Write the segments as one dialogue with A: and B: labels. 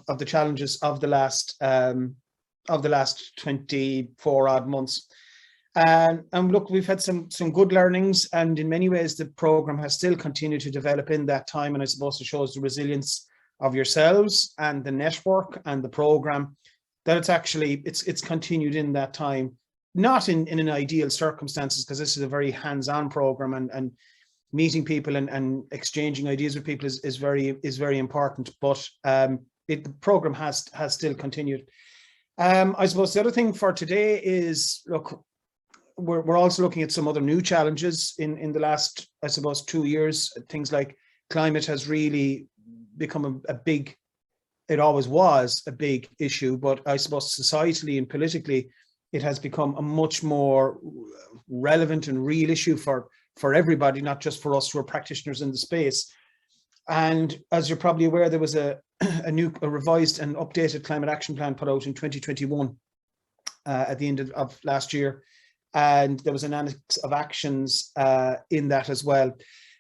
A: of the challenges of the last 24 odd months. And look, we've had some good learnings, and in many ways the program has still continued to develop in that time. And I suppose it shows the resilience of yourselves and the network and the program, that it's continued in that time, not in an ideal circumstances, because this is a very hands-on program, and meeting people and exchanging ideas with people is very important. But the program has still continued. I suppose the other thing for today is, look, we're also looking at some other new challenges in the last, I suppose, 2 years. Things like climate has really become a big, it always was a big issue, but I suppose societally and politically, it has become a much more relevant and real issue for everybody, not just for us who are practitioners in the space. And as you're probably aware, there was a revised and updated climate action plan put out in 2021 at the end of last year. And there was an annex of actions in that as well.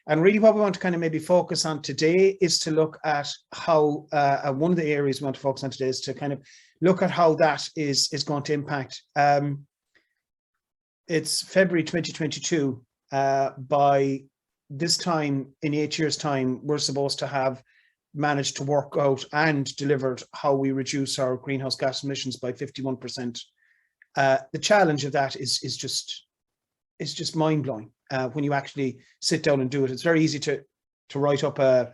A: And really what we want to kind of maybe focus on today is to look at how, one of the areas we want to focus on today is to kind of look at how that is going to impact. It's February 2022. By this time, in 8 years' time, we're supposed to have managed to work out and delivered how we reduce our greenhouse gas emissions by 51%. The challenge of that is just mind-blowing when you actually sit down and do it. It's very easy to write up a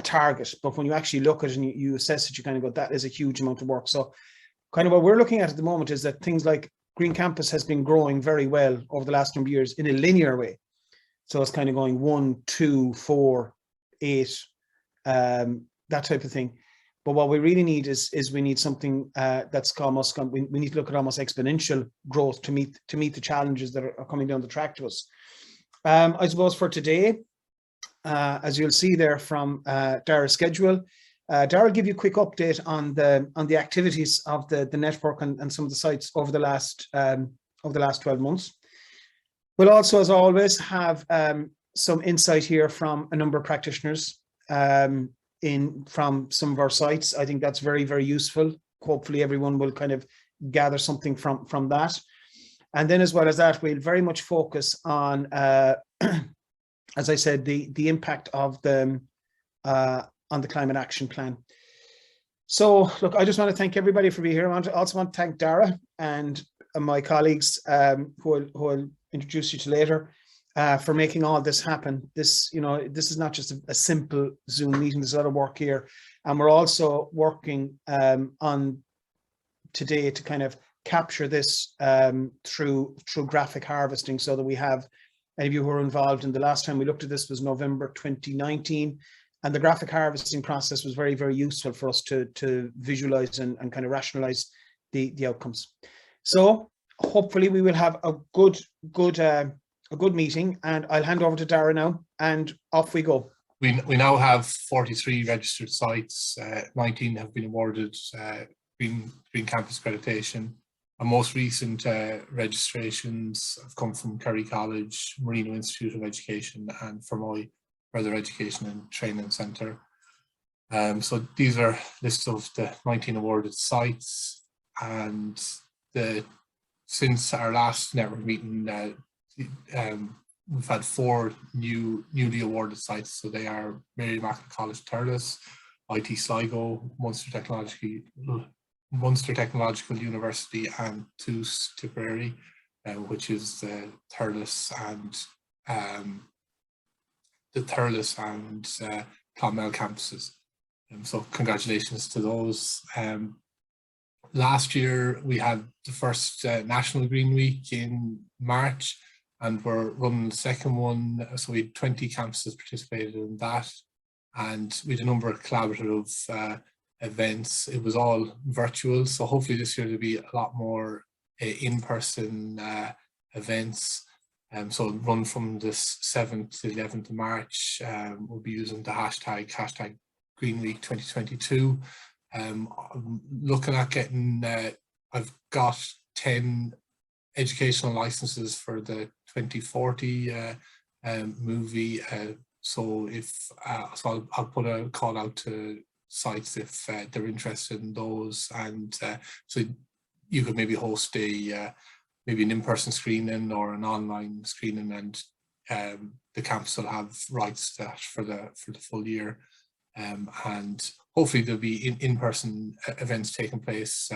A: target, but when you actually look at it and you assess it, you kind of go, that is a huge amount of work. So kind of what we're looking at the moment is that things like Green-Campus has been growing very well over the last number of years in a linear way. So it's kind of going 1, 2, 4, 8, that type of thing. But what we really need is we need something that's almost, we need to look at almost exponential growth to meet the challenges that are coming down the track to us. I suppose for today, as you'll see there from Dara's schedule, Dara will give you a quick update on the activities of the network and some of the sites over the last 12 months. We'll also, as always, have some insight here from a number of practitioners from some of our sites. I think that's very, very useful. Hopefully everyone will kind of gather something from that. And then as well as that, we'll very much focus on, as I said, the impact of the on the climate action plan. So look, I just want to thank everybody for being here. I also want to thank Dara and my colleagues who I'll introduce you to later, for making all this happen. This is not just a simple Zoom meeting. There's a lot of work here, and we're also working on today to kind of capture this through graphic harvesting, so that we have any of you who are involved. And the last time we looked at this was November 2019, and the graphic harvesting process was very, very useful for us to visualize and kind of rationalize the outcomes. So hopefully we will have a good meeting, and I'll hand over to Dara now, and off we go.
B: We now have 43 registered sites. 19 have been awarded Green-Campus accreditation. Our most recent registrations have come from Kerry College, Marino Institute of Education, and Fermoy Further Education and Training Centre. So these are lists of the 19 awarded sites, and since our last network meeting, we've had 4 newly awarded sites. So they are Mary Immaculate College Taisce, IT Sligo, Munster Technological University, and Taisce Tipperary, which is the Taisce and Clonmel campuses. So congratulations to those. Last year we had the first National Green Week in March, and we're running the second one. So we had 20 campuses participated in that, and we had a number of collaborative events. It was all virtual, so hopefully this year there'll be a lot more in-person events. So run from this 7th to 11th of March. We'll be using the hashtag Green Week 2022. Looking at getting, I've got 10 educational licenses for the 2040 movie. So I'll put a call out to sites if they're interested in those. And so you could maybe host a maybe an in-person screening or an online screening, and the campus will have rights to that for the full year. And hopefully there'll be in-person events taking place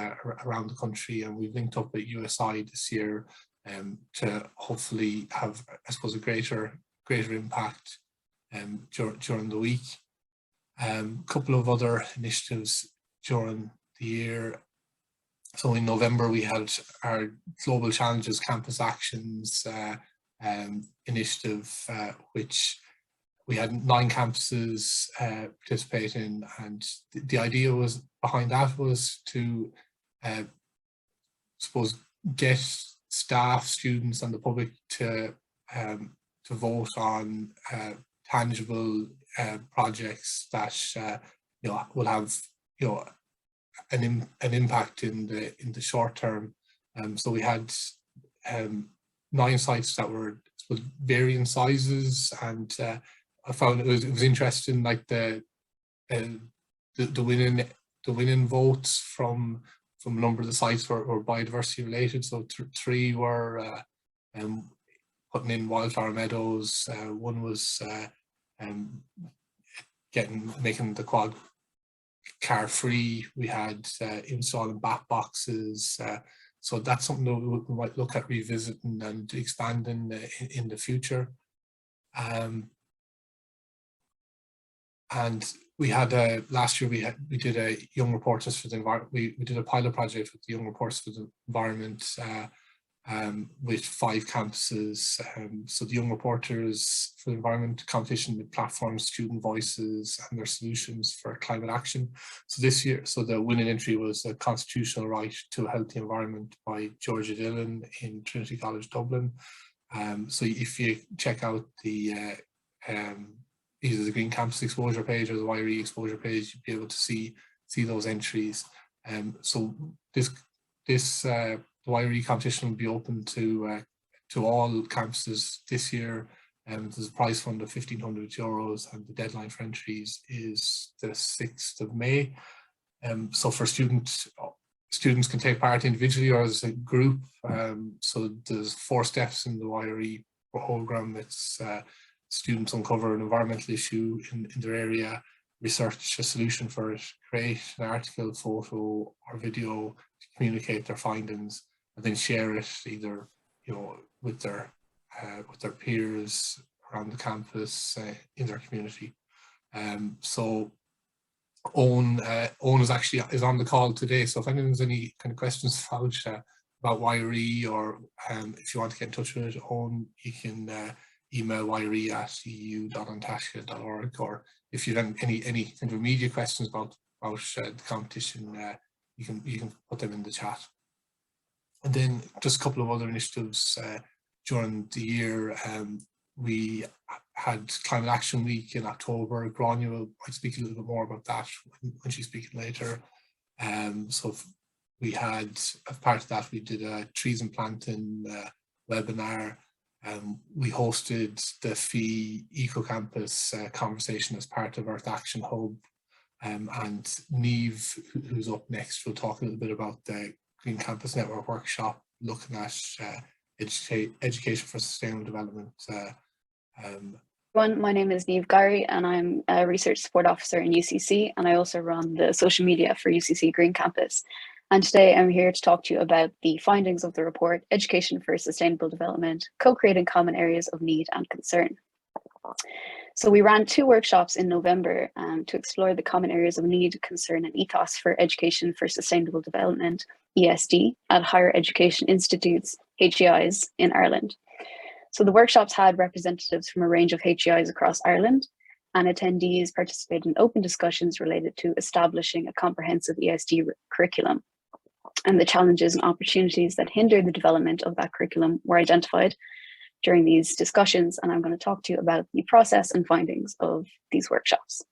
B: around the country, and we've linked up with USI this year to hopefully have, I suppose, a greater impact during the week. Couple of other initiatives during the year. So in November we had our Global Challenges Campus Actions initiative, which we had 9 campuses participate in, and the idea was behind that was to suppose get staff, students and the public to vote on tangible projects that will have an impact in the short term. So we had 9 sites that were varying sizes, and I found it was interesting, like the winning votes from a number of the sites were biodiversity related. So 3 were putting in wildflower meadows. 1 was making the quad car free. We had installing bat boxes. So that's something that we might look at revisiting and expanding in the future. And we had last year we did a Young Reporters for the Environment. We did a pilot project with the Young Reporters for the Environment with 5 campuses. So the Young Reporters for the Environment competition with platforms, student voices and their solutions for climate action. So this year, so the winning entry was A Constitutional Right to a Healthy Environment by Georgia Dillon in Trinity College Dublin. So if you check out the either the Green Campus exposure page or the Ruaidhrí exposure page, you'll be able to see those entries. So this the Ruaidhrí competition will be open to all campuses this year. There's a prize fund of €1,500, and the deadline for entries is the 6th of May. So for students can take part individually or as a group. So there's 4 steps in the Ruaidhrí program. It's students uncover an environmental issue in their area, research a solution for it, create an article, photo or video to communicate their findings, and then share it either with their peers around the campus in their community. So Owen is on the call today, so if anyone's any kind of questions about Ruaidhrí, or if you want to get in touch with Owen, you can email ruaidhrí@eu.antaisce.org, or if you have any kind of immediate questions about the competition, you can put them in the chat. And then just a couple of other initiatives during the year. We had Climate Action Week in October. Gráinne might speak a little bit more about that when she's speaking later. So we had, as part of that, we did a trees and planting webinar. We hosted the FEE Eco Campus conversation as part of Earth Action Hub. And Niamh, who's up next, will talk a little bit about the Green Campus Network workshop, looking at education for sustainable development.
C: My name is Niamh Guiry, and I'm a research support officer in UCC, and I also run the social media for UCC Green-Campus. And today I'm here to talk to you about the findings of the report, Education for Sustainable Development, Co-creating Common Areas of Need and Concern. So we ran 2 workshops in November to explore the common areas of need, concern and ethos for Education for Sustainable Development, ESD, at higher education institutes, HEIs, in Ireland. So the workshops had representatives from a range of HEIs across Ireland, and attendees participated in open discussions related to establishing a comprehensive ESD curriculum. And the challenges and opportunities that hinder the development of that curriculum were identified during these discussions, and I'm going to talk to you about the process and findings of these workshops.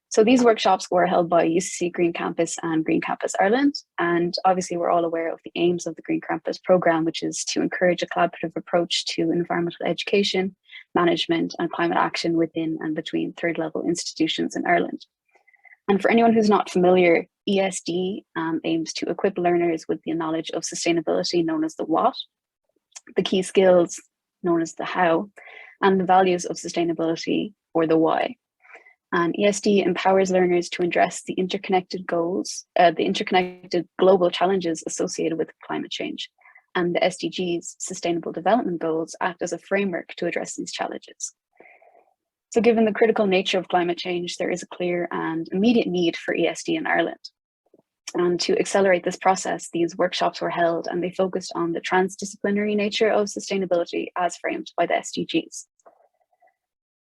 C: So these workshops were held by UCC Green-Campus and Green-Campus Ireland, and obviously we're all aware of the aims of the Green-Campus programme, which is to encourage a collaborative approach to environmental education, management and climate action within and between third-level institutions in Ireland. And for anyone who's not familiar, ESD aims to equip learners with the knowledge of sustainability known as the what, the key skills known as the how, and the values of sustainability, or the why. And ESD empowers learners to address the interconnected goals, the interconnected global challenges associated with climate change. And the SDGs, Sustainable Development Goals, act as a framework to address these challenges. So given the critical nature of climate change, there is a clear and immediate need for ESD in Ireland. And to accelerate this process, these workshops were held and they focused on the transdisciplinary nature of sustainability as framed by the SDGs.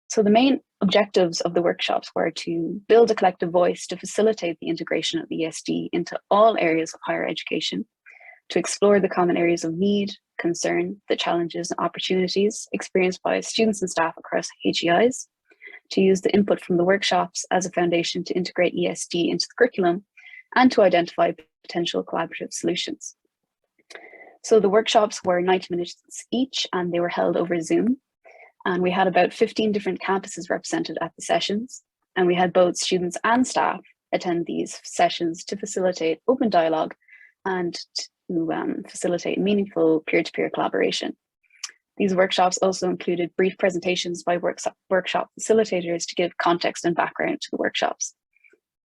C: So the main objectives of the workshops were to build a collective voice to facilitate the integration of ESD into all areas of higher education, to explore the common areas of need, concern, the challenges and opportunities experienced by students and staff across HEIs, to use the input from the workshops as a foundation to integrate ESD into the curriculum, and to identify potential collaborative solutions. So the workshops were 90 minutes each and they were held over Zoom. And we had about 15 different campuses represented at the sessions. And we had both students and staff attend these sessions to facilitate open dialogue and to facilitate meaningful peer-to-peer collaboration. These workshops also included brief presentations by workshop facilitators to give context and background to the workshops.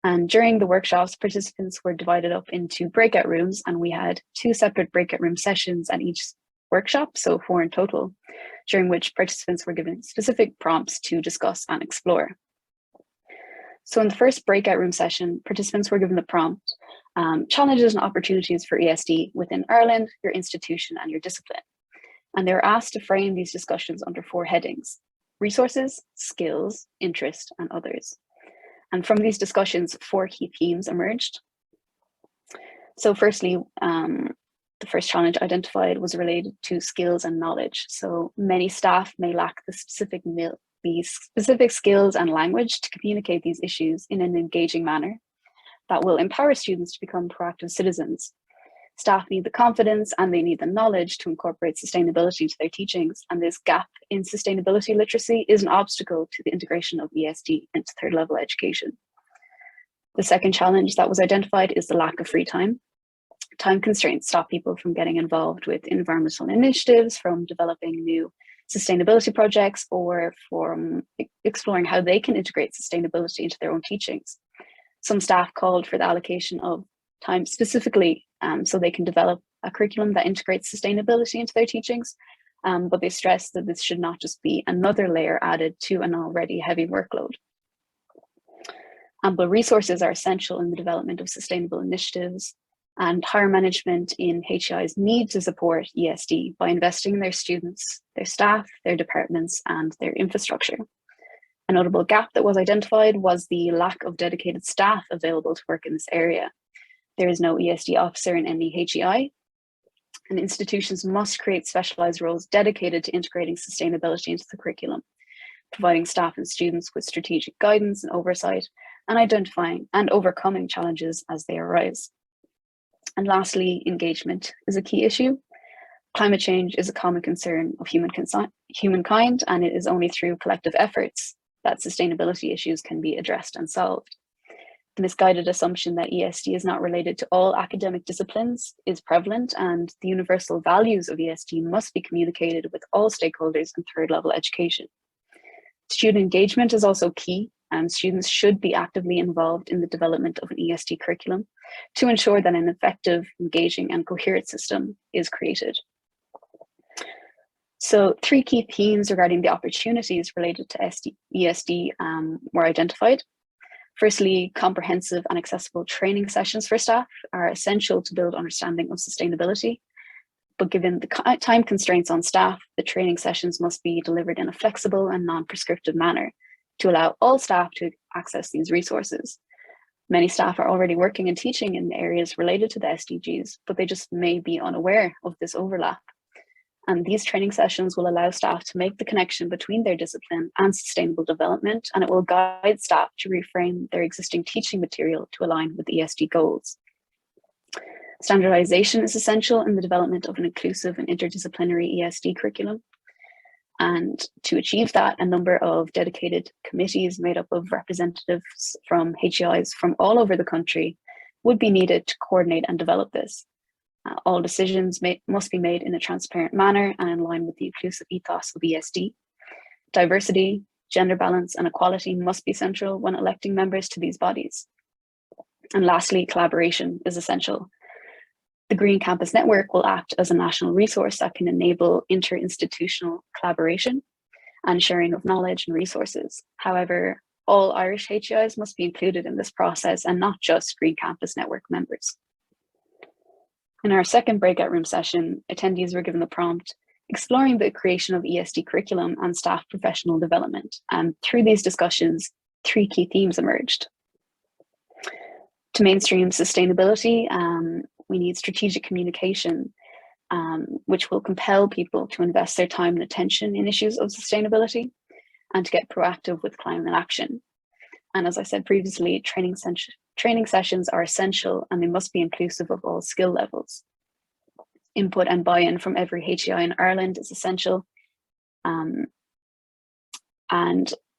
C: And during the workshops, participants were divided up into breakout rooms, and we had 2 separate breakout room sessions at each workshop, so 4 in total, during which participants were given specific prompts to discuss and explore. So in the first breakout room session, participants were given the prompt, challenges and opportunities for ESD within Ireland, your institution and your discipline. And they were asked to frame these discussions under 4 headings: resources, skills, interest, and others. And from these discussions, 4 key themes emerged. So firstly, the first challenge identified was related to skills and knowledge. So many staff may lack the specific skills and language to communicate these issues in an engaging manner that will empower students to become proactive citizens. Staff need the confidence and they need the knowledge to incorporate sustainability into their teachings, and this gap in sustainability literacy is an obstacle to the integration of ESD into third level education. The second challenge that was identified is the lack of free time. Time constraints stop people from getting involved with environmental initiatives, from developing new sustainability projects, or from exploring how they can integrate sustainability into their own teachings. Some staff called for the allocation of time specifically so they can develop a curriculum that integrates sustainability into their teachings, but they stress that this should not just be another layer added to an already heavy workload. Ample resources are essential in the development of sustainable initiatives, and higher management in HEIs need to support ESD by investing in their students, their staff, their departments, and their infrastructure. A notable gap that was identified was the lack of dedicated staff available to work in this area. There is no ESD officer in any HEI, and institutions must create specialised roles dedicated to integrating sustainability into the curriculum, providing staff and students with strategic guidance and oversight, and identifying and overcoming challenges as they arise. And lastly, engagement is a key issue. Climate change is a common concern of humankind, and it is only through collective efforts that sustainability issues can be addressed and solved. The misguided assumption that ESD is not related to all academic disciplines is prevalent, and the universal values of ESD must be communicated with all stakeholders in third level education. Student engagement is also key, and students should be actively involved in the development of an ESD curriculum to ensure that an effective, engaging, and coherent system is created. So 3 key themes regarding the opportunities related to ESD were identified. Firstly, comprehensive and accessible training sessions for staff are essential to build understanding of sustainability. But given the time constraints on staff, the training sessions must be delivered in a flexible and non-prescriptive manner to allow all staff to access these resources. Many staff are already working and teaching in the areas related to the SDGs, but they just may be unaware of this overlap. And these training sessions will allow staff to make the connection between their discipline and sustainable development, and it will guide staff to reframe their existing teaching material to align with ESD goals. Standardization is essential in the development of an inclusive and interdisciplinary ESD curriculum. And to achieve that, a number of dedicated committees made up of representatives from HEIs from all over the country would be needed to coordinate and develop this. All decisions must be made in a transparent manner and in line with the inclusive ethos of ESD. Diversity, gender balance, and equality must be central when electing members to these bodies. And lastly, collaboration is essential. The Green Campus Network will act as a national resource that can enable interinstitutional collaboration and sharing of knowledge and resources. However, all Irish HEIs must be included in this process and not just Green Campus Network members. In our second breakout room session, attendees were given the prompt, exploring the creation of ESD curriculum and staff professional development. And through these discussions, 3 key themes emerged. To mainstream sustainability, we need strategic communication, which will compel people to invest their time and attention in issues of sustainability and to get proactive with climate action. And as I said previously, training sessions are essential and they must be inclusive of all skill levels. Input and buy-in from every HEI in Ireland is essential. And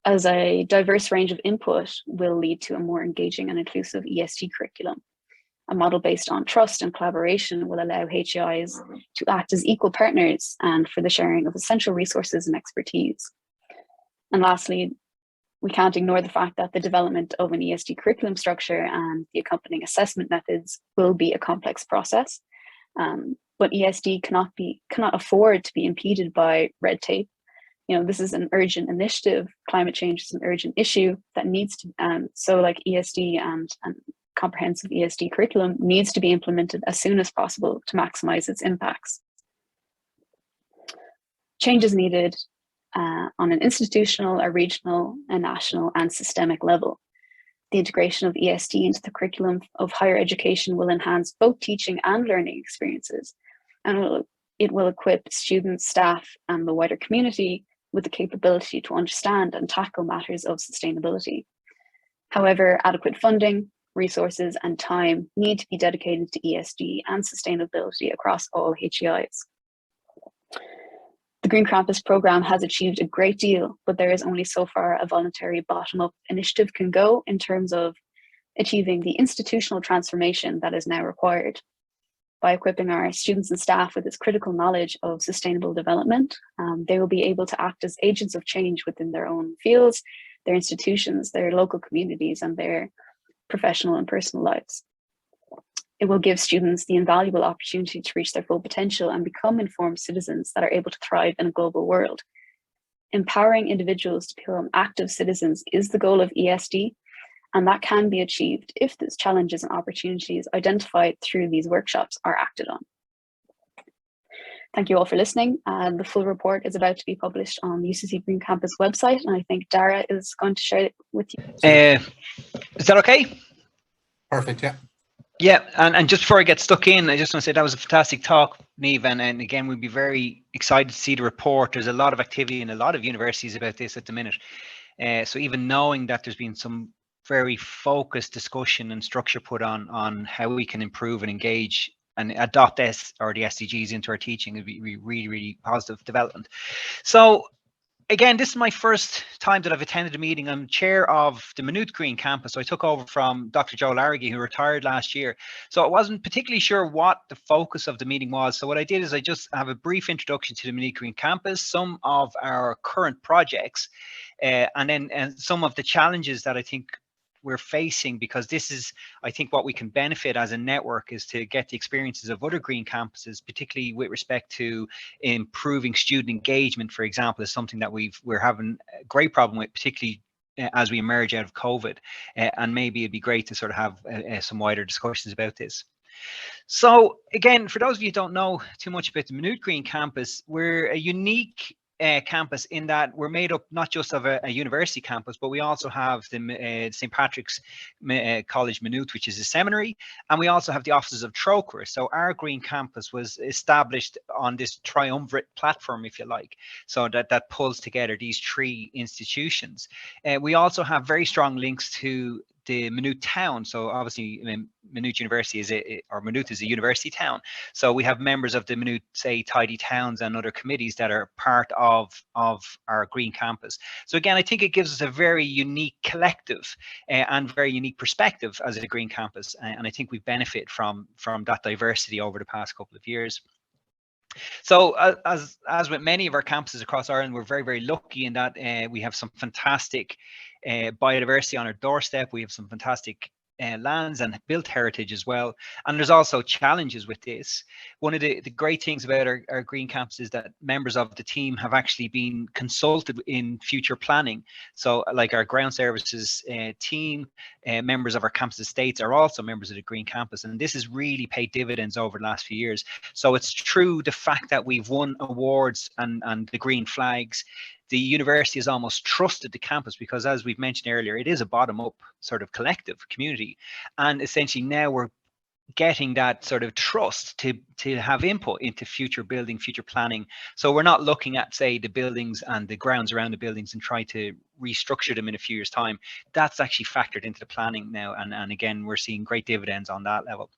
C: as a diverse range of input will lead to a more engaging and inclusive ESG curriculum. A model based on trust and collaboration will allow HEIs to act as equal partners and for the sharing of essential resources and expertise. And lastly, we can't ignore the fact that the development of an ESD curriculum structure and the accompanying assessment methods will be a complex process. But ESD cannot afford to be impeded by red tape. This is an urgent initiative. Climate change is an urgent issue that needs to, so like ESD and comprehensive ESD curriculum needs to be implemented as soon as possible to maximize its impacts. Change is needed on an institutional, a regional, a national, and systemic level. The integration of ESD into the curriculum of higher education will enhance both teaching and learning experiences, and it will equip students, staff, and the wider community with the capability to understand and tackle matters of sustainability. However, adequate funding, resources, and time need to be dedicated to ESD and sustainability across all HEIs. The Green Campus programme has achieved a great deal, but there is only so far a voluntary bottom-up initiative can go in terms of achieving the institutional transformation that is now required. By equipping our students and staff with this critical knowledge of sustainable development, they will be able to act as agents of change within their own fields, their institutions, their local communities, and their professional and personal lives. It will give students the invaluable opportunity to reach their full potential and become informed citizens that are able to thrive in a global world. Empowering individuals to become active citizens is the goal of ESD, and that can be achieved if those challenges and opportunities identified through these workshops are acted on. Thank you all for listening. The full report is about to be published on the UCC Green Campus website, and I think Dara is going to share it with you.
D: Is that okay?
B: Perfect, yeah.
D: Yeah, and just before I get stuck in, I just want to say that was a fantastic talk, Niamh, and again, we'd be very excited to see the report. There's a lot of activity in a lot of universities about this at the minute. So even knowing that there's been some very focused discussion and structure put on how we can improve and engage and adopt the SDGs into our teaching would be really, really positive development. So again, this is my first time that I've attended a meeting. I'm chair of the Maynooth Green-Campus. So I took over from Dr. Joe Larraghy, who retired last year. So I wasn't particularly sure what the focus of the meeting was. So what I did is I just have a brief introduction to the Maynooth Green-Campus, some of our current projects, and then some of the challenges that I think we're facing, because this is, I think, what we can benefit as a network is to get the experiences of other green campuses, particularly with respect to improving student engagement, for example, is something that we're having a great problem with, particularly as we emerge out of COVID, and maybe it'd be great to sort of have some wider discussions about this. So again, for those of you who don't know too much about the Maynooth Green-Campus, we're a unique campus in that we're made up not just of a university campus, but we also have the St. Patrick's College Maynooth, which is a seminary, and we also have the offices of Trócaire. So our Green Campus was established on this triumvirate platform, if you like, so that pulls together these 3 institutions. We also have very strong links to the Maynooth town. So obviously Maynooth University Maynooth is a university town. So we have members of the Maynooth, say, Tidy Towns and other committees that are part of our Green Campus. So again, I think it gives us a very unique collective and very unique perspective as a Green Campus. And I think we benefit from that diversity over the past couple of years. So as with many of our campuses across Ireland, we're very, very lucky in that we have some fantastic biodiversity on our doorstep. We have some fantastic lands and built heritage as well. And there's also challenges with this. One of the great things about our Green Campus is that members of the team have actually been consulted in future planning. So like our ground services team, members of our campus estates are also members of the Green Campus. And this has really paid dividends over the last few years. So it's true, the fact that we've won awards and the green flags, the university has almost trusted the campus, because as we've mentioned earlier, it is a bottom-up sort of collective community. And essentially now we're getting that sort of trust to have input into future building, future planning. So we're not looking at, say, the buildings and the grounds around the buildings and try to restructure them in a few years' time. That's actually factored into the planning now. And again, we're seeing great dividends on that level.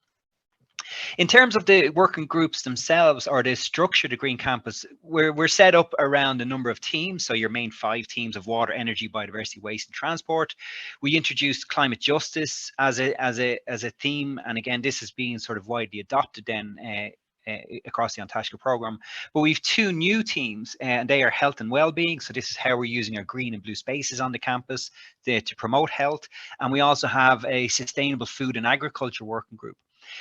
D: In terms of the working groups themselves, or the structure of the Green Campus, we're set up around a number of teams. So your main 5 teams of water, energy, biodiversity, waste and transport. We introduced climate justice as a theme. And again, this is being sort of widely adopted then across the Taisce program. But we've 2 new teams, and they are health and well-being. So this is how we're using our green and blue spaces on the campus to promote health. And we also have a sustainable food and agriculture working group.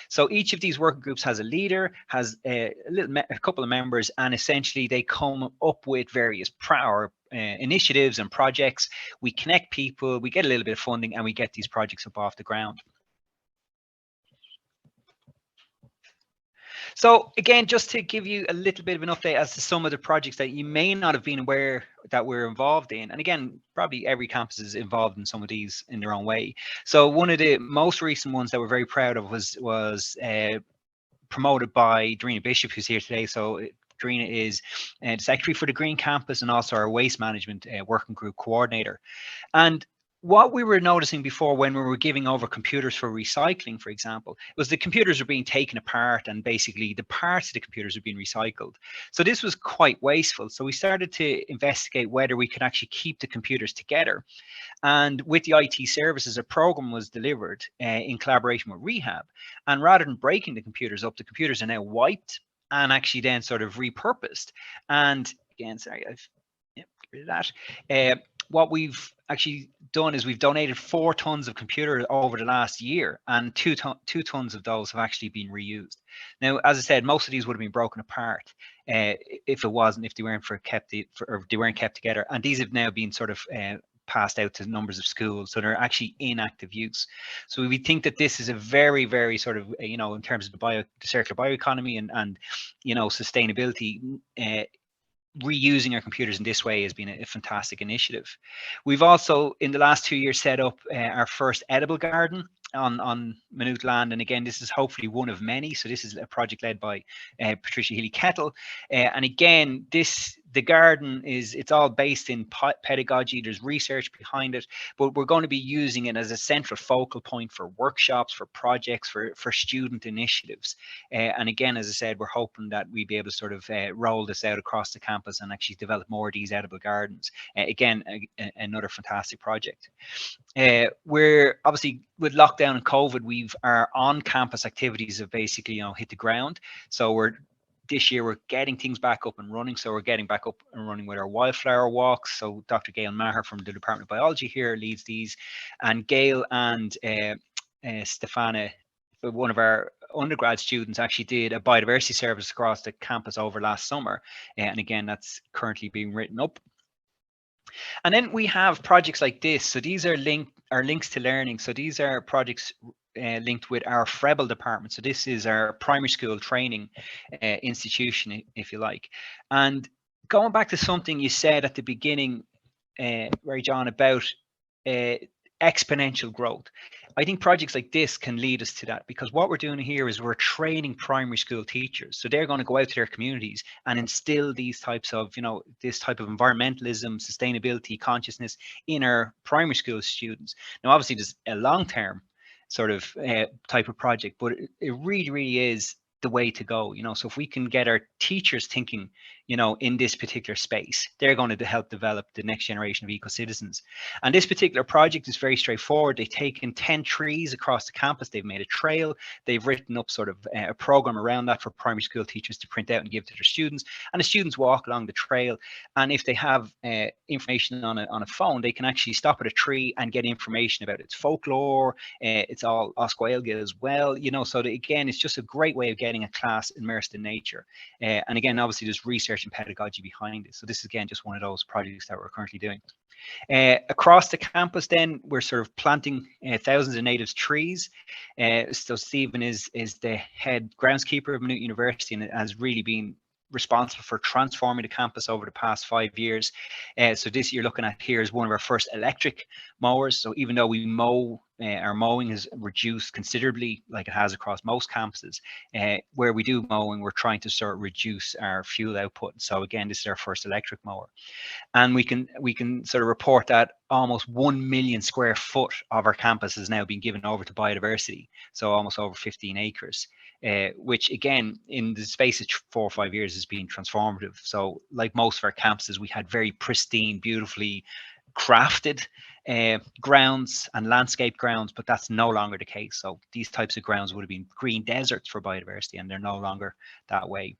D: So each of these working groups has a leader, has a couple of members, and essentially they come up with various initiatives and projects. We connect people, we get a little bit of funding, and we get these projects up off the ground. So again, just to give you a little bit of an update as to some of the projects that you may not have been aware that we're involved in. And again, probably every campus is involved in some of these in their own way. So one of the most recent ones that we're very proud of was promoted by Gráinne Bishop, who's here today. So Gráinne is the secretary for the Green Campus and also our waste management working group coordinator. And what we were noticing before, when we were giving over computers for recycling, for example, was the computers are being taken apart and basically the parts of the computers are being recycled. So this was quite wasteful. So we started to investigate whether we could actually keep the computers together. And with the IT services, a program was delivered in collaboration with Rehab. And rather than breaking the computers up, the computers are now wiped and actually then sort of repurposed. And again, sorry, I've get rid of that. What we've actually done is we've donated 4 tons of computers over the last year, and 2 tons of those have actually been reused. Now, as I said, most of these would have been broken apart if they weren't kept together, and these have now been sort of passed out to numbers of schools, so they're actually in active use. So we think that this is a very, very sort of, in terms of the circular bioeconomy and sustainability. Reusing our computers in this way has been a fantastic initiative. We've also, in the last 2 years, set up our first edible garden on Maynooth land, and again, this is hopefully one of many. So this is a project led by Patricia Healy-Kettle, and again, the garden it's all based in pedagogy. There's research behind it, but we're going to be using it as a central focal point for workshops, for projects, for student initiatives. And again, as I said, we're hoping that we'll be able to sort of roll this out across the campus and actually develop more of these edible gardens. Again, another fantastic project. We're obviously, with lockdown and COVID, our on-campus activities have basically hit the ground. So this year we're getting things back up and running. So we're getting back up and running with our wildflower walks. So Dr. Gail Maher from the Department of Biology here leads these, and Gail and Stefana, one of our undergrad students, actually did a biodiversity service across the campus over last summer. And again, that's currently being written up. And then we have projects like this. So these are links to learning. So these are projects linked with our Frebel department. So this is our primary school training institution, if you like. And going back to something you said at the beginning, Ray John, about exponential growth. I think projects like this can lead us to that, because what we're doing here is we're training primary school teachers. So they're going to go out to their communities and instill these types of, this type of environmentalism, sustainability, consciousness in our primary school students. Now, obviously, there's a long-term sort of type of project, but it really, really is the way to go. So if we can get our teachers thinking, in this particular space, they're going to help develop the next generation of eco-citizens. And this particular project is very straightforward. They've taken 10 trees across the campus. They've made a trail. They've written up sort of a program around that for primary school teachers to print out and give to their students. And the students walk along the trail. And if they have information on a phone, they can actually stop at a tree and get information about its folklore. It's all Oscoilga as well, so that, again, it's just a great way of getting a class immersed in nature. And again, obviously, there's research and pedagogy behind it. So this is, again, just one of those projects that we're currently doing. Across the campus, then, we're sort of planting thousands of native trees. So Stephen is the head groundskeeper of Maynooth University, and has really been responsible for transforming the campus over the past 5 years. So this you're looking at here is one of our first electric mowers. So even though we mow, our mowing has reduced considerably, like it has across most campuses, where we do mowing, we're trying to sort of reduce our fuel output. So again, this is our first electric mower. And we can sort of report that almost 1 million square foot of our campus has now been given over to biodiversity. So almost over 15 acres, which, again, in the space of 4 or 5 years has been transformative. So like most of our campuses, we had very pristine, beautifully crafted grounds and landscape grounds, but that's no longer the case. So these types of grounds would have been green deserts for biodiversity, and they're no longer that way.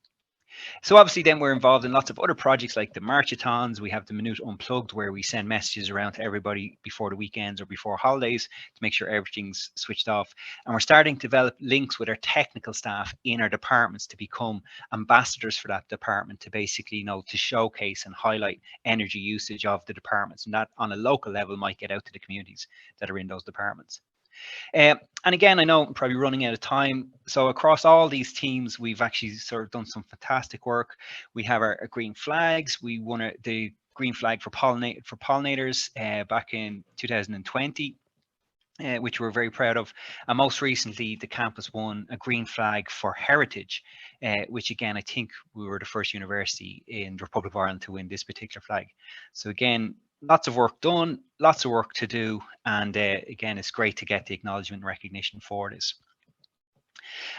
D: So obviously then we're involved in lots of other projects like the Marchathons. We have the Maynooth Unplugged, where we send messages around to everybody before the weekends or before holidays to make sure everything's switched off. And we're starting to develop links with our technical staff in our departments to become ambassadors for that department, to basically, to showcase and highlight energy usage of the departments. And that on a local level might get out to the communities that are in those departments. And again, I know I'm probably running out of time. So across all these teams, we've actually sort of done some fantastic work. We have our green flags. We won the green flag for pollinators back in 2020. Which we're very proud of. And most recently, the campus won a green flag for heritage, which, again, I think we were the first university in the Republic of Ireland to win this particular flag. So again, lots of work done, lots of work to do. And again, it's great to get the acknowledgement and recognition for this.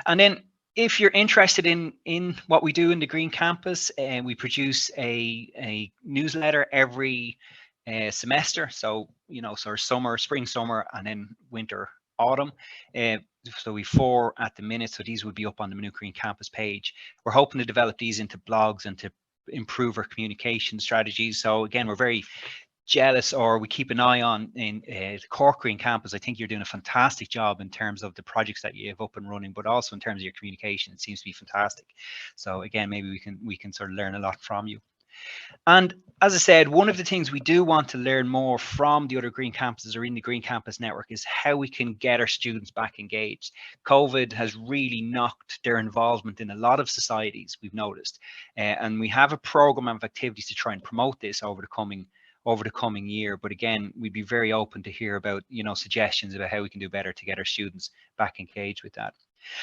D: And then, if you're interested in what we do in the Green Campus, we produce a newsletter every semester. So, so summer, spring, summer, and then winter, autumn. So we 4 at the minute. So these would be up on the Maynooth Green-Campus page. We're hoping to develop these into blogs and to improve our communication strategies. So again, we're very jealous, or we keep an eye on in the Cork Green-Campus. I think you're doing a fantastic job in terms of the projects that you have up and running, but also in terms of your communication. It seems to be fantastic. So again, maybe we can sort of learn a lot from you. And as I said, one of the things we do want to learn more from the other Green Campuses or in the Green Campus network is how we can get our students back engaged. COVID has really knocked their involvement in a lot of societies, we've noticed. And we have a program of activities to try and promote this over the coming year. But again, we'd be very open to hear about, suggestions about how we can do better to get our students back engaged with that.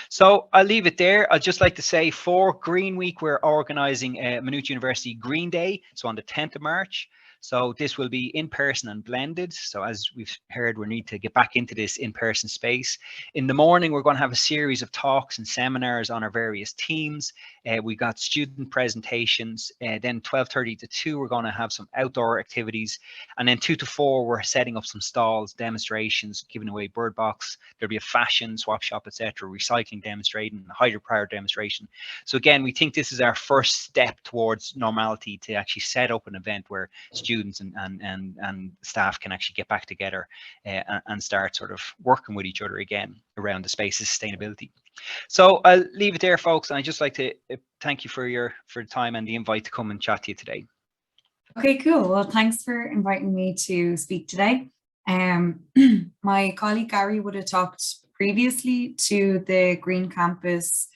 D: So I'll leave it there. I'd just like to say, for Green Week, we're organising Maynooth University Green Day, so on the 10th of March. So this will be in person and blended. So as we've heard, we need to get back into this in-person space. In the morning, we're going to have a series of talks and seminars on our various teams. We've got student presentations. Then 12:30 to 2, we're going to have some outdoor activities. And then 2 to 4, we're setting up some stalls, demonstrations, giving away bird box. There'll be a fashion swap shop, etc., recycling demonstrating, hydropower demonstration. So again, we think this is our first step towards normality, to actually set up an event where students and staff can actually get back together and start sort of working with each other again around the space of sustainability. So I'll leave it there, folks. And I'd just like to thank you for the time and the invite to come and chat to you today.
E: Okay, cool. Well, thanks for inviting me to speak today. My colleague Gary would have talked previously to the Green Campus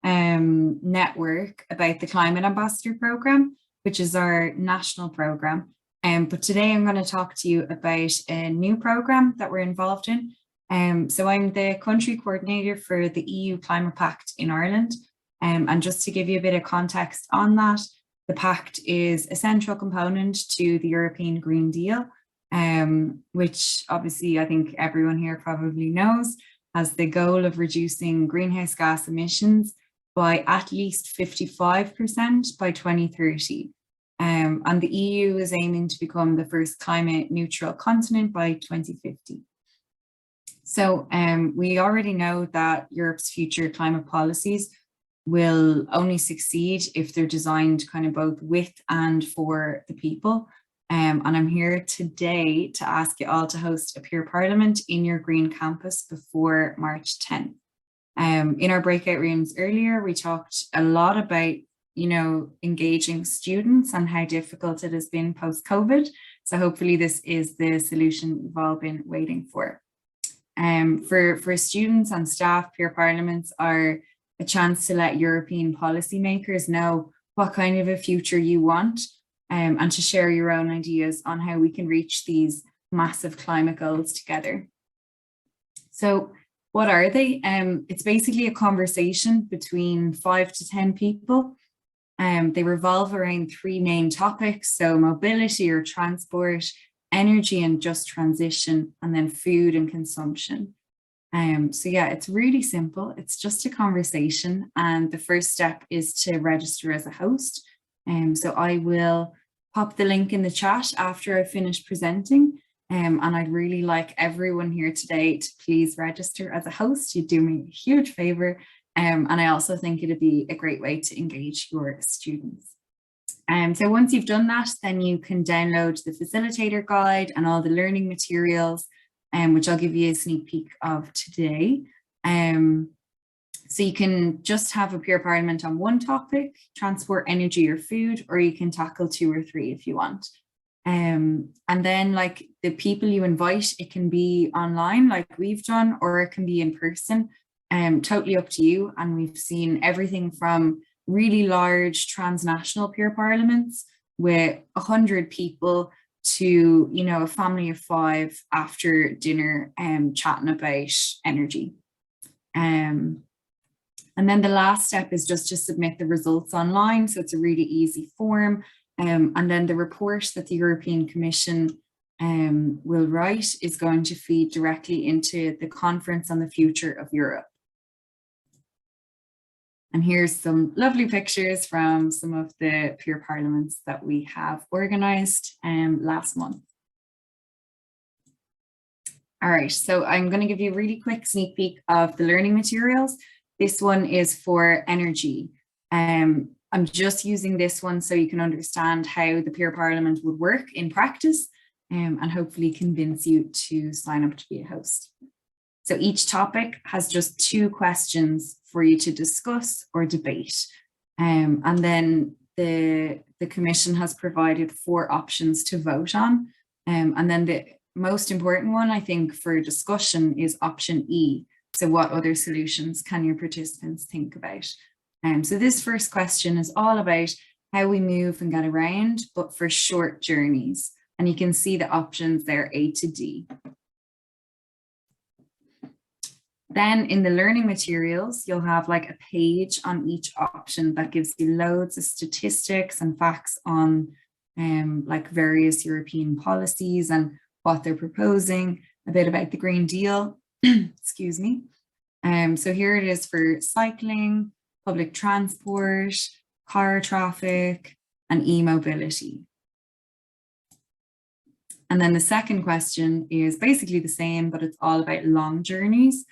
E: network about the Climate Ambassador Programme, which is our national programme. But today I'm going to talk to you about a new programme that we're involved in, So I'm the country coordinator for the EU Climate Pact in Ireland. And just to give you a bit of context on that, the Pact is a central component to the European Green Deal, which obviously I think everyone here probably knows has the goal of reducing greenhouse gas emissions by at least 55% by 2030. And the EU is aiming to become the first climate neutral continent by 2050. So we already know that Europe's future climate policies will only succeed if they're designed kind of both with and for the people. And I'm here today to ask you all to host a peer parliament in your Green Campus before March 10th. In our breakout rooms earlier, we talked a lot about, you know, engaging students and how difficult it has been post-COVID. So hopefully this is the solution we've all been waiting for. For students and staff, peer parliaments are a chance to let European policymakers know what kind of a future you want, and to share your own ideas on how we can reach these massive climate goals together. So what are they? It's basically a conversation between 5 to 10 people. They revolve around 3 main topics, so mobility or transport, energy and just transition, and then food and consumption. So yeah, it's really simple. It's just a conversation, and the first step is to register as a host. So I will pop the link in the chat after I finish presenting. And I'd really like everyone here today to please register as a host. You'd do me a huge favor. And I also think it'd be a great way to engage your students. So once you've done that, then you can download the facilitator guide and all the learning materials, which I'll give you a sneak peek of today. So you can just have a peer parliament on one topic, transport, energy or food, or you can tackle 2 or 3 if you want. And then like the people you invite, it can be online like we've done, or it can be in person, totally up to you. And we've seen everything from really large transnational peer parliaments with 100 people to, you know, a family of 5 after dinner chatting about energy. And then the last step is just to submit the results online. So it's a really easy form. And then the report that the European Commission will write is going to feed directly into the Conference on the Future of Europe. And here's some lovely pictures from some of the peer parliaments that we have organised last month. All right, so I'm going to give you a really quick sneak peek of the learning materials. This one is for energy. I'm just using this one so you can understand how the peer parliament would work in practice, and hopefully convince you to sign up to be a host. So each topic has just 2 questions for you to discuss or debate. And then the Commission has provided 4 options to vote on. And then the most important one, I think, for discussion is option E. So what other solutions can your participants think about? So this first question is all about how we move and get around, but for short journeys. And you can see the options there, A to D. Then in the learning materials, you'll have like a page on each option that gives you loads of statistics and facts on like various European policies and what they're proposing, a bit about the Green Deal, excuse me. So here it is for cycling, public transport, car traffic, and e-mobility. And then the second question is basically the same, but it's all about long journeys.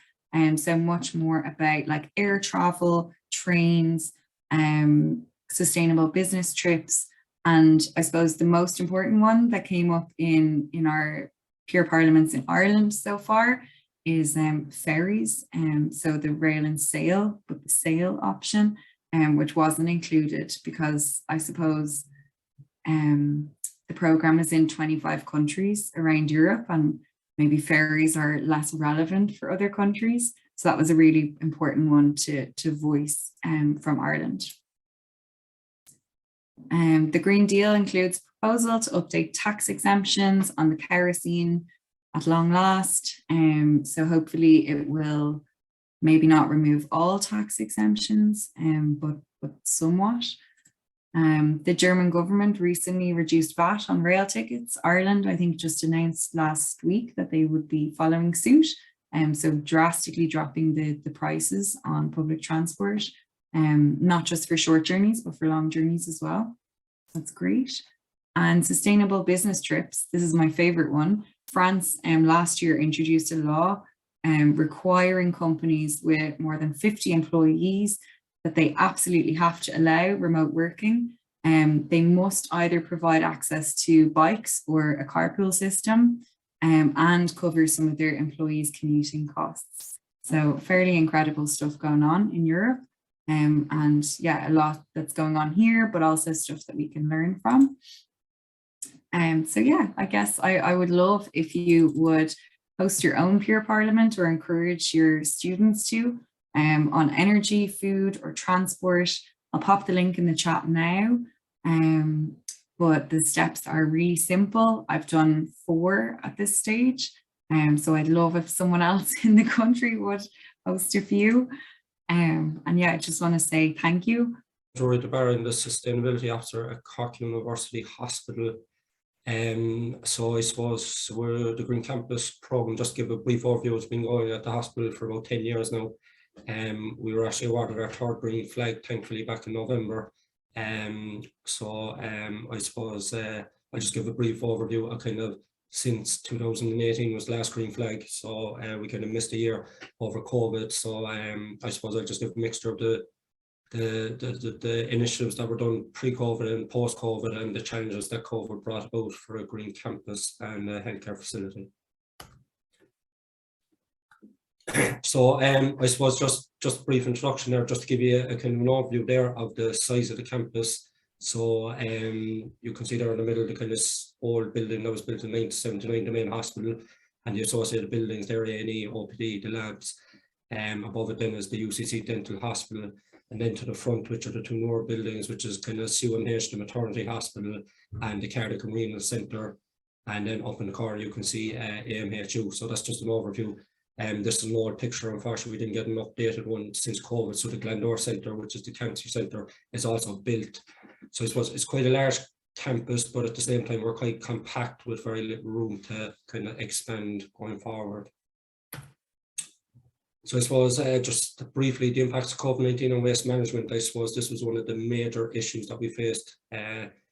E: So much more about like air travel, trains, sustainable business trips. And I suppose the most important one that came up in our peer parliaments in Ireland so far is ferries. So the rail and sail, but the sail option, which wasn't included because I suppose the programme is in 25 countries around Europe, and maybe ferries are less relevant for other countries. So that was a really important one to voice from Ireland. The Green Deal includes a proposal to update tax exemptions on the kerosene, at long last. So hopefully it will maybe not remove all tax exemptions, but somewhat. The German government recently reduced VAT on rail tickets. Ireland, I think, just announced last week that they would be following suit. So drastically dropping the prices on public transport, not just for short journeys, but for long journeys as well. That's great. And sustainable business trips. This is my favorite one. France last year introduced a law requiring companies with more than 50 employees that they absolutely have to allow remote working. They must either provide access to bikes or a carpool system and cover some of their employees' commuting costs. So fairly incredible stuff going on in Europe. And yeah, a lot that's going on here, but also stuff that we can learn from. So yeah, I guess I would love if you would host your own peer parliament or encourage your students to on energy, food or transport. I'll pop the link in the chat now. But the steps are really simple. I've done 4 at this stage. So I'd love if someone else in the country would host a few. And yeah, I just want to say thank you.
F: Ruaidhrí, Barra, the Sustainability Officer at Cork University Hospital. So I suppose we're the Green-Campus program. Just to give a brief overview, it's been going at the hospital for about 10 years now. We were actually awarded our 3rd green flag, thankfully, back in November. I suppose I'll just give a brief overview of kind of since 2018 was the last green flag. So we kind of missed a year over COVID. So I suppose I'll just give a mixture of the initiatives that were done pre-COVID and post-COVID and the challenges that COVID brought about for a green campus and a healthcare facility. So I suppose just a brief introduction there, just to give you a kind of an overview there of the size of the campus. So you can see there in the middle the kind of old building that was built in 1979, the main hospital, and the associated buildings there, A&E, OPD, the labs. Above it then is the UCC Dental Hospital, and then to the front, which are the 2 newer buildings, which is kind of CUMH, the Maternity Hospital, and the Cardiac and Renal Centre. And then up in the corner you can see AMHU. So that's just an overview. This is an old picture. Unfortunately, we didn't get an updated one since COVID. So the Glandore Centre, which is the cancer centre, is also built. So I suppose it's quite a large campus, but at the same time, we're quite compact with very little room to kind of expand going forward. So I suppose just briefly, the impacts of COVID-19 on waste management. I suppose this was one of the major issues that we faced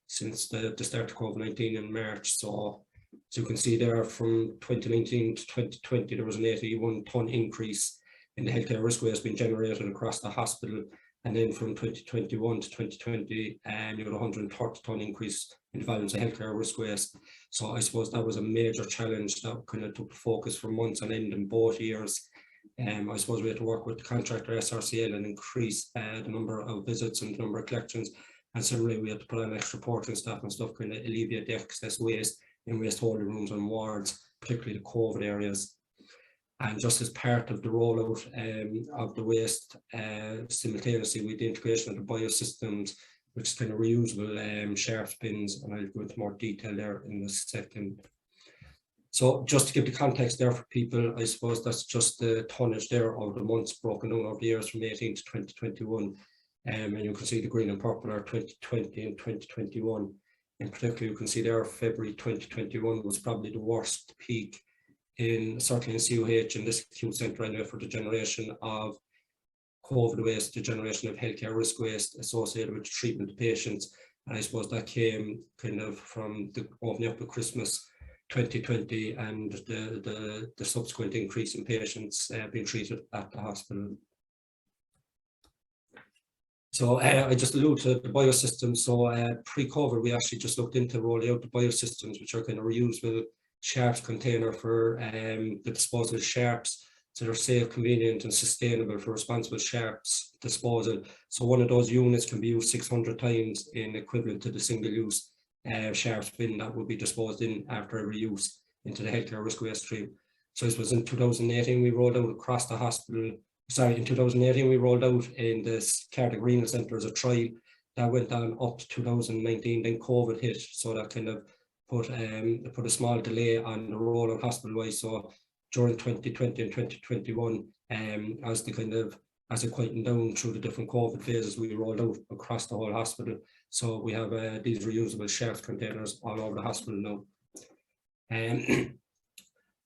F: since the start of COVID-19 in March. So as you can see there, from 2019 to 2020, there was an 81-ton increase in the healthcare risk waste being generated across the hospital. And then from 2021 to 2020, you had a 130-ton increase in the volumes of healthcare risk waste. So I suppose that was a major challenge that kind of took the focus for months on end in both years. I suppose we had to work with the contractor SRCL and increase the number of visits and the number of collections. And similarly, we had to put on extra porting staff and stuff, kind of alleviate the excess waste in waste holding rooms and wards, particularly the COVID areas. And just as part of the rollout of the waste, simultaneously with the integration of the biosystems, which is kind of reusable sharps bins, and I'll go into more detail there in a second. So just to give the context there for people, I suppose that's just the tonnage there of the months broken down over the years from 18 to 2021. And you can see the green and purple are 2020 and 2021. In particular, you can see there February 2021 was probably the worst peak certainly in CUH in this acute centre anyway, for the generation of COVID waste, the generation of healthcare risk waste associated with treatment of patients. And I suppose that came kind of from the opening up of Christmas 2020 and the subsequent increase in patients being treated at the hospital. So I just alluded to the biosystems. So pre-COVID, we actually just looked into rolling out the biosystems, which are kind of reusable sharps container for the disposal of sharps. So they're safe, convenient and sustainable for responsible sharps disposal. So one of those units can be used 600 times in equivalent to the single-use sharps bin that will be disposed in after every use into the healthcare risk waste stream. So this was in 2018 we rolled out across the hospital. Sorry, in 2018 we rolled out in this Cardiac Renal Centre as a trial that went on up to 2019. Then COVID hit, so that kind of put a small delay on the rollout hospital-wise. So during 2020 and 2021, as it quietened down through the different COVID phases, we rolled out across the whole hospital. So we have these reusable shelf containers all over the hospital now.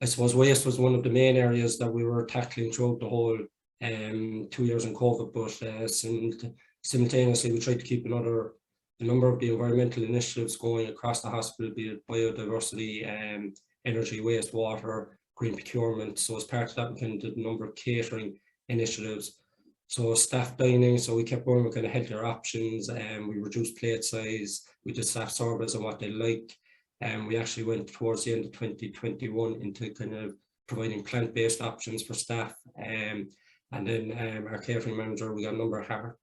F: I suppose waste was one of the main areas that we were tackling throughout the whole 2 years in COVID, but simultaneously we tried to keep a number of the environmental initiatives going across the hospital, be it biodiversity, energy, wastewater, green procurement. So as part of that, we kind of did a number of catering initiatives. So staff dining, so we kept going with kind of healthier options, and we reduced plate size, we did staff surveys on what they like. And we actually went towards the end of 2021 into kind of providing plant-based options for staff. And then our catering manager, we got a number of Heart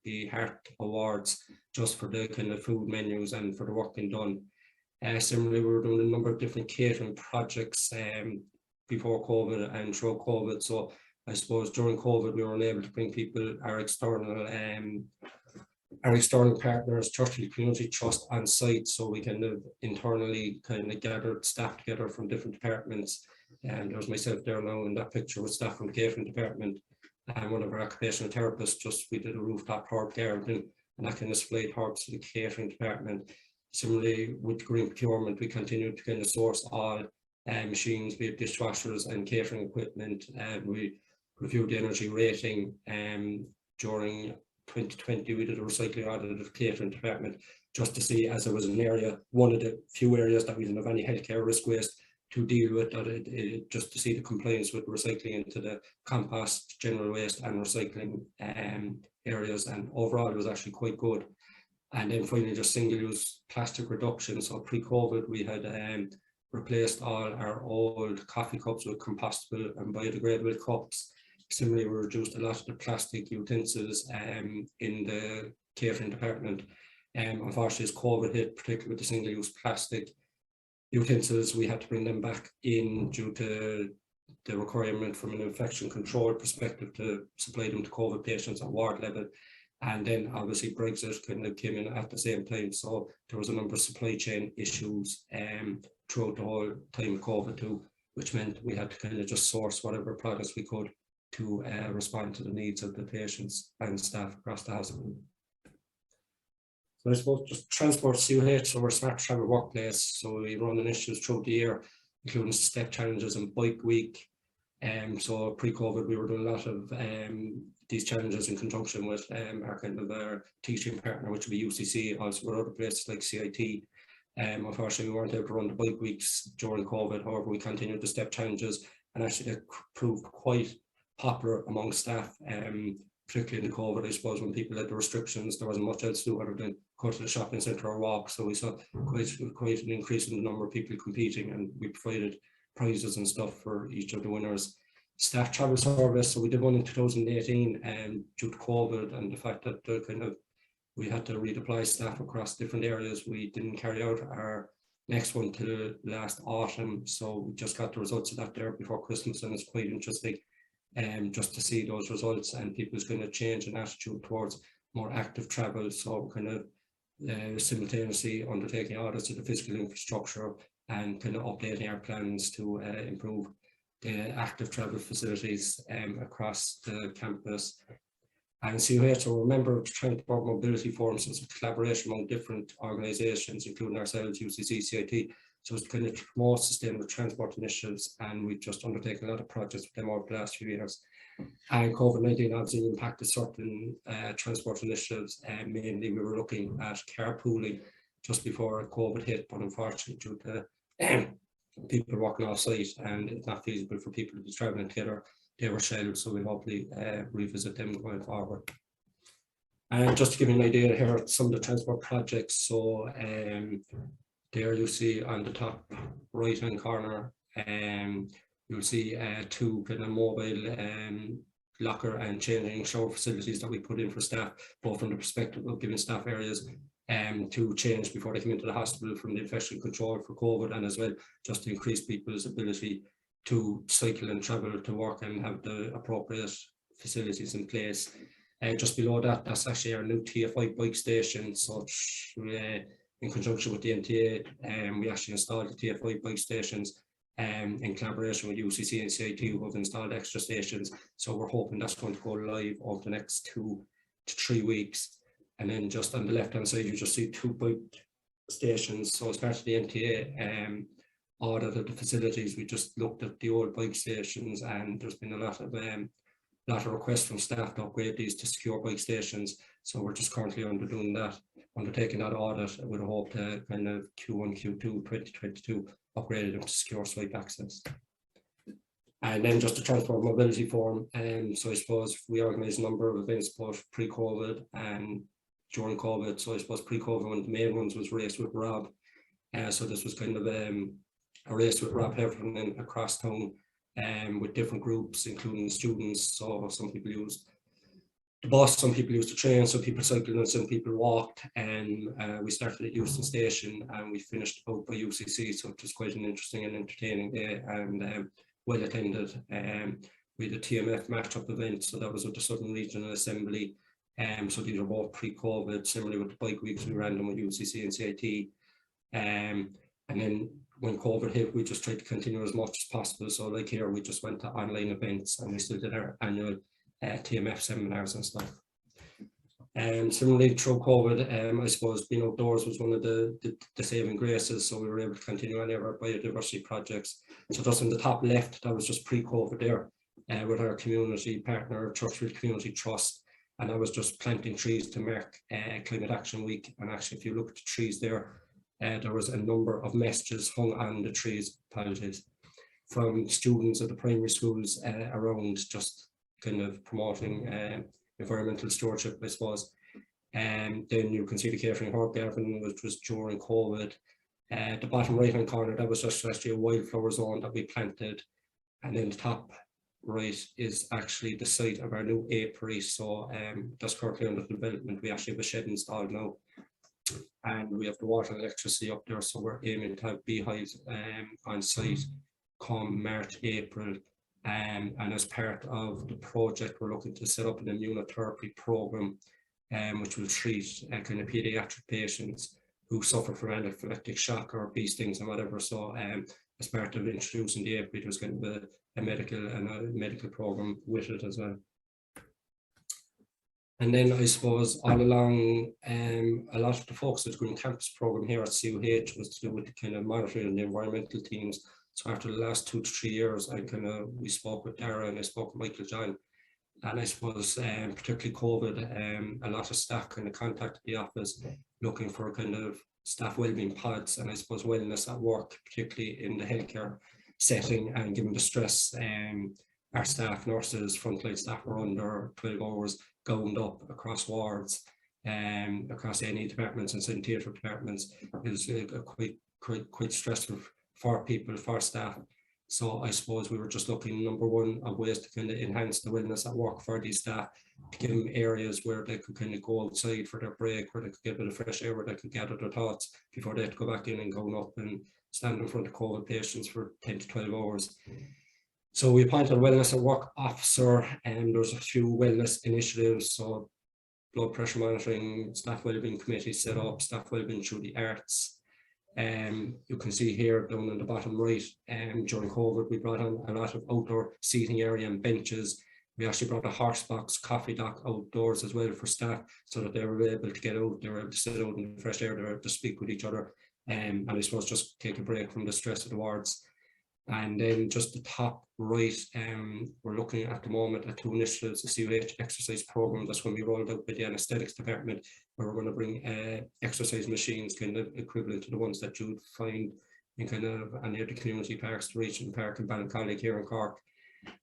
F: Awards just for the kind of food menus and for the work being done. Similarly, we were doing a number of different catering projects before COVID and through COVID. So I suppose during COVID, we were unable to bring people, our external partners, Churchill Community Trust on site, so we kind of internally kind of gathered staff together from different departments. And there's myself there now in that picture with staff from the catering department, and one of our occupational therapists. We did a rooftop herb garden, and that kind of supplied herbs to the catering department. Similarly, with green procurement, we continued to kind of source all machines, be it dishwashers and catering equipment, and we reviewed the energy rating. During 2020, we did a recycling audit of the catering department just to see, as it was an area, one of the few areas that we didn't have any healthcare risk waste to deal with, that just to see the compliance with recycling into the compost, general waste and recycling areas, and overall it was actually quite good. And then finally, just single-use plastic reduction. So pre-COVID, we had replaced all our old coffee cups with compostable and biodegradable cups. Similarly, we reduced a lot of the plastic utensils in the catering department. Unfortunately, as COVID hit, particularly with the single-use plastic utensils, we had to bring them back in due to the requirement from an infection control perspective to supply them to COVID patients at ward level. And then obviously Brexit kind of came in at the same time. So there was a number of supply chain issues throughout the whole time of COVID too, which meant we had to kind of just source whatever products we could to respond to the needs of the patients and staff across the hospital. So I suppose just transport CUH, so we're Smart Travel Workplace. So we run initiatives throughout the year, including step challenges and bike week. So pre-COVID, we were doing a lot of these challenges in conjunction with our kind of our teaching partner, which would be UCC, also with other places like CIT. Unfortunately, we weren't able to run the bike weeks during COVID. However, we continued the step challenges, and actually it proved quite popular among staff, particularly in the COVID. I suppose when people had the restrictions, there wasn't much else to do other than go to the shopping centre or walk. So we saw quite an increase in the number of people competing, and we provided prizes and stuff for each of the winners. Staff travel service, so we did one in 2018, and due to COVID and the fact that we had to redeploy staff across different areas, we didn't carry out our next one till last autumn. So we just got the results of that there before Christmas, and it's quite interesting just to see those results and people's kind of change in attitude towards more active travel. So kind of simultaneously undertaking audits of the physical infrastructure and kind of updating our plans to improve the active travel facilities across the campus. And CUH, we're a member of the Transport Mobility Forum, so it's a collaboration among different organisations, including ourselves, UCC, CIT. So it's kind of promote sustainable transport initiatives, and we've just undertaken a lot of projects with them over the last few years. And COVID-19 obviously impacted certain transport initiatives, and mainly we were looking at carpooling just before COVID hit, but unfortunately due to people working off site and it's not feasible for people to be travelling together, they were shelved, so we'll hopefully revisit them going forward. And just to give you an idea here, some of the transport projects, so there you see on the top right hand corner, you'll see two kind of mobile locker and changing shower facilities that we put in for staff, both from the perspective of giving staff areas to change before they come into the hospital from the infection control for COVID, and as well just to increase people's ability to cycle and travel to work and have the appropriate facilities in place. Just below that, that's actually our new TFI bike station. So in conjunction with the NTA, we actually installed the TFI bike stations in collaboration with UCC and CIT, who have installed extra stations. So we're hoping that's going to go live over the next 2 to 3 weeks. And then just on the left hand side, you just see 2 bike stations. So as part of the NTA audit of the facilities, we just looked at the old bike stations, and there's been a lot of requests from staff to upgrade these to secure bike stations. So we're just currently undertaking that audit with a hope to kind of Q1, Q2 2022 upgrade them to secure swipe access. And then just the transport mobility forum. So I suppose we organised a number of events both pre-COVID and during COVID. So I suppose pre-COVID, one of the main ones was Race with Rob. So this was kind of a race with Rob Heffernan across town, with different groups, including students. So some people used the bus, some people used the train, some people cycled, and some people walked. And we started at Euston Station, and we finished out by UCC. So it was quite an interesting and entertaining day, and well attended. We had a TMF match-up event, so that was with the Southern Regional Assembly. So these are both pre-COVID, similarly with the bike weeks we ran them with UCC and CIT. And then when COVID hit, we just tried to continue as much as possible. So like here, we just went to online events, and we still did our annual TMF seminars and stuff. Similarly through COVID, I suppose being outdoors was one of the saving graces. So we were able to continue any of our biodiversity projects. So just in the top left, that was just pre-COVID there, with our community partner, Churchfield Community Trust. And I was just planting trees to mark Climate Action Week. And actually, if you look at the trees there was a number of messages hung on the trees, apologies, from students at the primary schools around, just kind of promoting environmental stewardship, I suppose. And then you can see the catering herb garden, which was during COVID. The bottom right hand corner, that was just actually a wildflower zone that we planted. And then the top right is actually the site of our new apiary. So that's currently under development. We actually have a shed installed now, and we have the water and electricity up there. So we're aiming to have beehives on site come March, April. And as part of the project, we're looking to set up an immunotherapy program, which will treat kind of pediatric patients who suffer from anaphylactic shock or bee stings and whatever. So as part of introducing the apiary, there's going to be a medical program with it as well. And then I suppose all along, a lot of the focus of the Green-Campus program here at CUH was to do with the kind of monitoring and the environmental teams. So after the last 2 to 3 years, we spoke with Dara and I spoke with Michael John. And I suppose particularly COVID, a lot of staff kind of contacted the office looking for kind of staff wellbeing pods, and I suppose wellness at work, particularly in the healthcare setting, and given the stress, our staff, nurses, frontline staff were under 12 hours gowned up across wards, across any departments and sanitation departments. It was quite stressful for people, for staff. So I suppose we were just looking, number one, at ways to kind of enhance the wellness at work for these staff, to give them areas where they could kind of go outside for their break, where they could get a bit of fresh air, where they could gather their thoughts before they had to go back in and go up and stand in front of COVID patients for 10 to 12 hours. So we appointed a wellness at work officer, and there's a few wellness initiatives. So blood pressure monitoring, staff wellbeing committee set up, staff wellbeing through the arts. You can see here down in the bottom right, during COVID, we brought on a lot of outdoor seating area and benches. We actually brought a horse box, coffee dock outdoors as well for staff, so that they were able to get out, they were able to sit out in the fresh air, they were able to speak with each other, and I suppose just take a break from the stress of the wards. And then just the top right, we're looking at the moment at 2 initiatives, the CUH exercise program that's going to be rolled out by the anaesthetics department, where we're going to bring exercise machines kind of equivalent to the ones that you'd find in kind of any of the community parks, the Regent Park and Ballincollig here in Cork.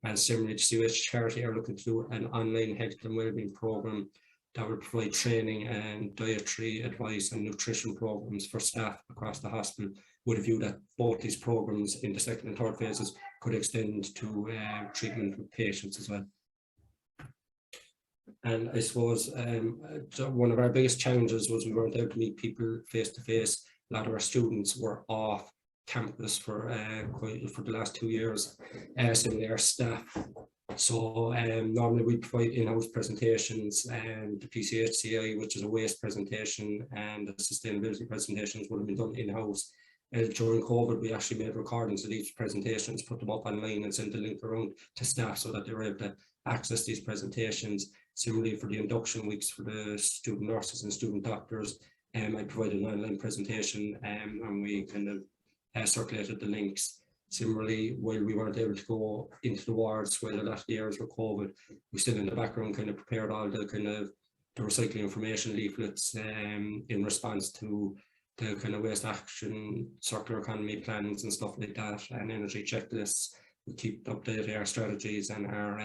F: And similarly, the CUH charity are looking to do an online health and wellbeing program that will provide training and dietary advice and nutrition programs for staff across the hospital, with a view that both these programs in the 2nd and 3rd phases could extend to treatment with patients as well. And I suppose one of our biggest challenges was we weren't able to meet people face to face. A lot of our students were off campus for the last 2 years. Similarly, our staff So normally we provide in-house presentations, and the PCHCI, which is a waste presentation, and the sustainability presentations would have been done in-house. During COVID, we actually made recordings of each presentations, put them up online and sent the link around to staff so that they were able to access these presentations. Similarly, for the induction weeks for the student nurses and student doctors, I provided an online presentation, and we kind of circulated the links. Similarly, while we weren't able to go into the wards while a lot of the areas were COVID, we still in the background kind of prepared all the kind of the recycling information leaflets in response to the kind of waste action, circular economy plans and stuff like that, and energy checklists. We keep updating our strategies and our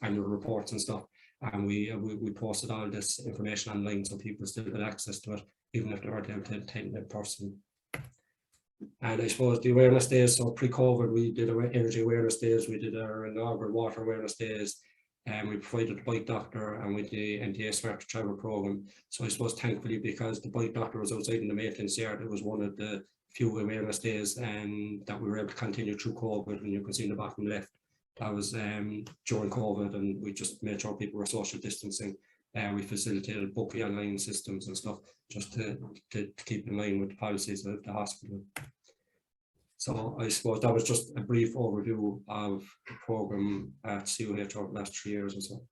F: annual reports and stuff. And we posted all this information online so people still had access to it, even if they weren't able to attend in person. And I suppose the awareness days, so pre-COVID, we did our energy awareness days, we did our inaugural water awareness days, and we provided the bike doctor and with the NTA Smart Travel program. So I suppose thankfully, because the bike doctor was outside in the maintenance yard, it was one of the few awareness days and that we were able to continue through COVID. And you can see in the bottom left, that was during COVID, and we just made sure people were social distancing. We facilitated booking online systems and stuff just to keep in line with the policies of the hospital. So I suppose that was just a brief overview of the programme at CUH over the last 3 years or so.